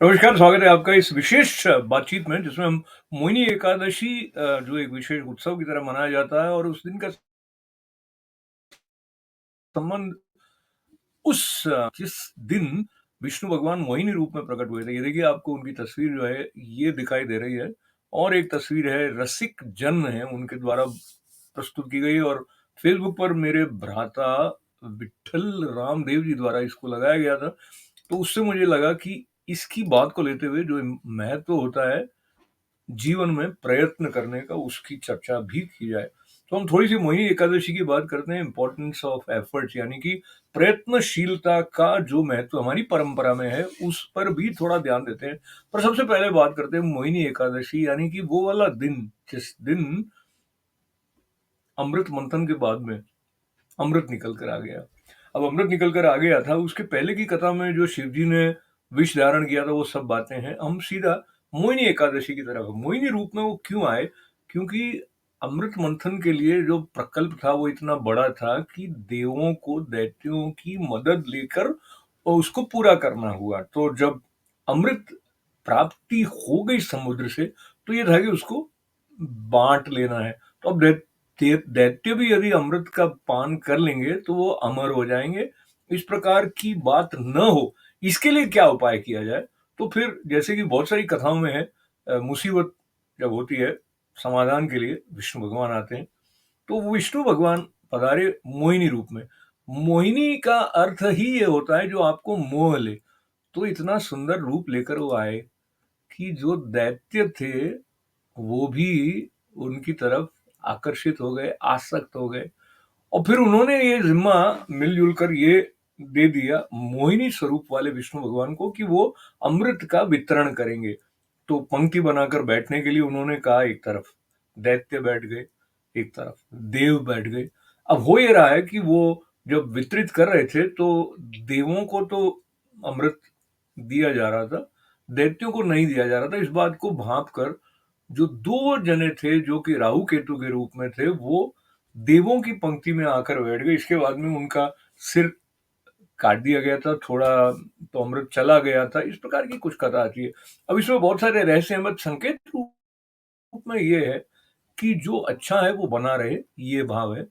नमस्कार, स्वागत है आपका इस विशेष बातचीत में जिसमें हम मोहिनी एकादशी जो एक विशेष उत्सव की तरह मनाया जाता है और उस दिन का संबंध जिस दिन विष्णु भगवान मोहिनी रूप में प्रकट हुए थे। ये देखिए आपको उनकी तस्वीर जो है ये दिखाई दे रही है और एक तस्वीर है रसिक जन है उनके द्वारा प्रस्तुत की गई और फ़ेसबुक पर मेरे भ्राता विट्ठल रामदेव जी द्वारा इसको लगाया गया था। तो उससे मुझे लगा कि इसकी बात को लेते हुए जो महत्व होता है जीवन में प्रयत्न करने का उसकी चर्चा भी की जाए। तो हम थोड़ी-सी मोहिनी एकादशी की बात करते हैं इम्पोर्टेंस ऑफ एफर्ट्स यानी कि प्रयत्नशीलता का जो महत्व हमारी परंपरा में है, उस पर भी थोड़ा ध्यान देते हैं। पर सबसे पहले बात करते हैं मोहिनी एकादशी यानी कि वो वाला दिन, जिस दिन अमृत मंथन के बाद में अमृत निकल कर आ गया। अब अमृत निकल कर आ गया था, उसके पहले की कथा में जो शिव जी ने विष धारण किया था, वो सब बातें हैं। हम सीधा मोहिनी एकादशी की तरफ मोहिनी रूप में वो क्यों आए? क्योंकि अमृत मंथन के लिए जो प्रकल्प था, वो इतना बड़ा था कि देवों को दैत्यों की मदद लेकर उसको पूरा करना हुआ। तो जब अमृत प्राप्ति हो गई समुद्र से, तो ये था कि उसको बाँट लेना है। तो अब दैत्य भी यदि अमृत का पान कर लेंगे तो वो अमर हो जाएँगे। इस प्रकार की बात न हो, इसके लिए क्या उपाय किया जाए? तो फिर जैसे कि बहुत सारी कथाओं में है मुसीबत जब होती है, समाधान के लिए विष्णु भगवान आते हैं। तो वो विष्णु भगवान पधारे मोहिनी रूप में। मोहिनी का अर्थ ही ये होता है जो आपको मोह ले। तो इतना सुंदर रूप लेकर वो आए कि जो दैत्य थे वो भी उनकी तरफ आकर्षित हो गए, आसक्त हो गए और फिर उन्होंने ये ज़िम्मा मिल-जुल कर ये दे दिया मोहिनी स्वरूप वाले विष्णु भगवान को कि वो अमृत का वितरण करेंगे। तो पंक्ति बनाकर बैठने के लिए उन्होंने कहा एक तरफ दैत्य बैठ गए, एक तरफ देव बैठ गए। अब हो ये रहा है कि वो जब वितरित कर रहे थे तो देवों को तो अमृत दिया जा रहा था, दैत्यों को नहीं दिया जा रहा था। इस बात को भाँप कर जो 2 जने थे जो कि राहु केतु के रूप में थे, वो देवों की पंक्ति में आकर बैठ गए। इसके बाद में उनका सिर काट दिया गया था, थोड़ा तो अमृत चला गया था। इस प्रकार की कुछ कथा आती है। अब इसमें बहुत सारे रहस्य हैं, बट संकेत रूप में ये है कि जो अच्छा है वो बना रहे, ये भाव है।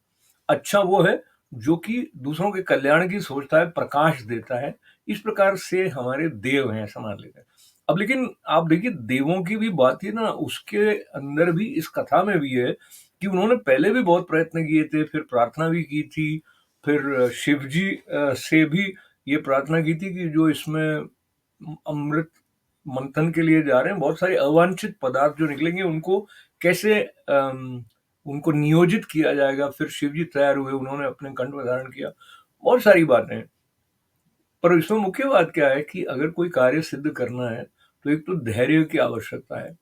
अच्छा वो है जो कि दूसरों के कल्याण की सोचता है, प्रकाश देता है। इस प्रकार से हमारे देव हैं, ऐसा मान लेते हैं। अब लेकिन आप देखिए देवों की भी बात है ना, उसके अंदर भी इस कथा में भी है कि उन्होंने पहले भी बहुत प्रयत्न किए थे, फिर प्रार्थना भी की थी, फिर शिव जी से भी ये प्रार्थना की थी कि जो इसमें अमृत मंथन के लिए जा रहे हैं, बहुत सारे अवांछित पदार्थ जो निकलेंगे उनको कैसे उनको नियोजित किया जाएगा। फिर शिव जी तैयार हुए, उन्होंने अपने कंठ में धारण किया। बहुत सारी बातें हैं। पर इसमें मुख्य बात क्या है कि अगर कोई कार्य सिद्ध करना है, तो एक तो धैर्य की आवश्यकता है।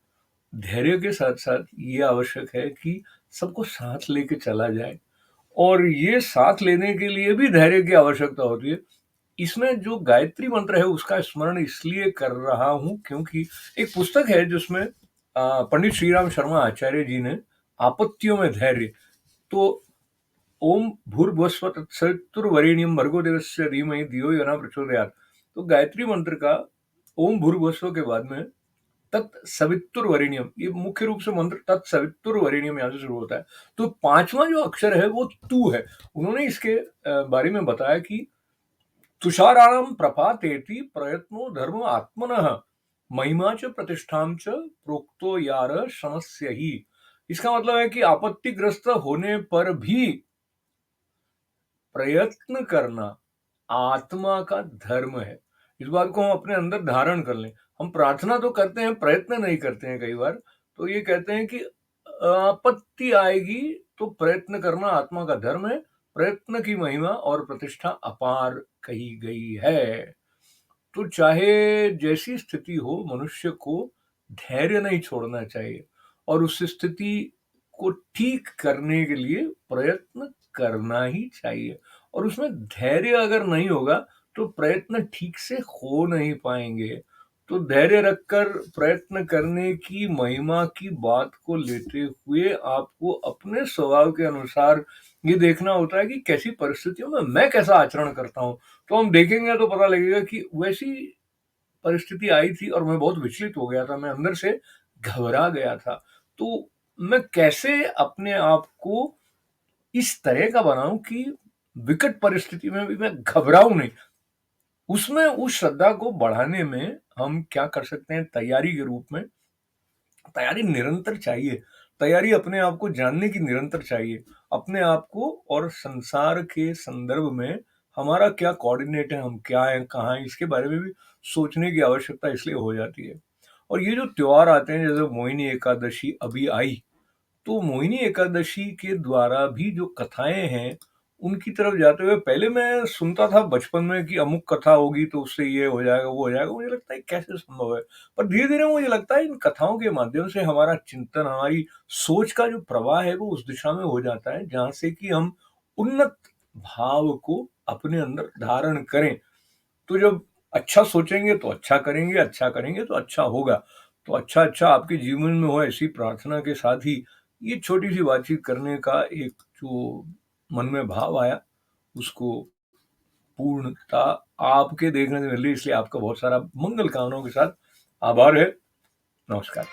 धैर्य के साथ-साथ ये आवश्यक है कि सबको साथ लेके चला जाए और ये साथ लेने के लिए भी धैर्य की आवश्यकता होती है। इसमें जो गायत्री मंत्र है उसका स्मरण इसलिए कर रहा हूँ क्योंकि एक पुस्तक है जिसमें पंडित श्रीराम शर्मा आचार्य जी ने आपत्तियों में धैर्य तो ओम भूर्भुवस्व तत्सवितुर्वरेण्यम भर्गो देवस्य धीमहि धियो यो न प्रचोदयात्। तो गायत्री मंत्र का ओम भूर्भुवस्व के बाद में तत्सवितुर्वरेण्यम ये मुख्य रूप से मंत्र तत्सवितुर्वरेण्यम यहाँ से शुरू होता है। तो 5वां जो अक्षर है वो तू है। उन्होंने इसके बारे में बताया कि तुषाराणां प्रपातेति प्रयत्नो धर्म आत्मनः महिमा च प्रतिष्ठां च प्रोक्तो यार शमस्य ही। इसका मतलब है कि आपत्तिग्रस्त होने पर भी प्रयत्न करना आत्मा का धर्म है। इस बात को हम अपने अंदर धारण कर लें। हम प्रार्थना तो करते हैं, प्रयत्न नहीं करते हैं कई बार। तो ये कहते हैं कि आपत्ति आएगी तो प्रयत्न करना आत्मा का धर्म है। प्रयत्न की महिमा और प्रतिष्ठा अपार कही गई है। तो चाहे जैसी स्थिति हो मनुष्य को धैर्य नहीं छोड़ना चाहिए और उस स्थिति को ठीक करने के लिए प्रयत्न करना ही चाहिए और उसमें धैर्य अगर नहीं होगा तो प्रयत्न ठीक से हो नहीं पाएंगे। तो धैर्य रखकर प्रयत्न करने की महिमा की बात को लेते हुए आपको अपने स्वभाव के अनुसार ये देखना होता है कि कैसी परिस्थितियों में मैं कैसा आचरण करता हूँ। तो हम देखेंगे तो पता लगेगा कि वैसी परिस्थिति आई थी और मैं बहुत विचलित हो गया था, मैं अंदर से घबरा गया था। तो मैं कैसे अपने आप को इस तरह का बनाऊँ कि विकट परिस्थिति में भी मैं घबराऊँ नहीं। उसमें उस श्रद्धा को बढ़ाने में हम क्या कर सकते हैं तैयारी के रूप में, तैयारी निरंतर चाहिए। तैयारी अपने आप को जानने की निरंतर चाहिए। अपने आप को और संसार के संदर्भ में हमारा क्या कोऑर्डिनेट है, हम क्या हैं, कहाँ हैं, इसके बारे में भी सोचने की आवश्यकता इसलिए हो जाती है। और ये जो त्योहार आते हैं जैसे मोहिनी एकादशी अभी आई, तो मोहिनी एकादशी के द्वारा भी जो कथाएँ हैं, उनकी तरफ जाते हुए पहले मैं सुनता था बचपन में कि अमुक कथा होगी तो उससे ये हो जाएगा, वो हो जाएगा। मुझे लगता है कैसे संभव है? पर धीरे-धीरे मुझे लगता है इन कथाओं के माध्यम से हमारा चिंतन, हमारी सोच का जो प्रवाह है वो उस दिशा में हो जाता है जहाँ से कि हम उन्नत भाव को अपने अंदर धारण करें। तो जब अच्छा सोचेंगे तो अच्छा करेंगे तो अच्छा होगा। तो अच्छा-अच्छा आपके जीवन में हो ऐसी प्रार्थना के साथ ही ये छोटी-सी बातचीत करने का एक जो मन में भाव आया, उसको पूर्णतः आपके देखने से मिली इसलिए आपका बहुत सारा मंगल कामनाओं के साथ आभार है। नमस्कार।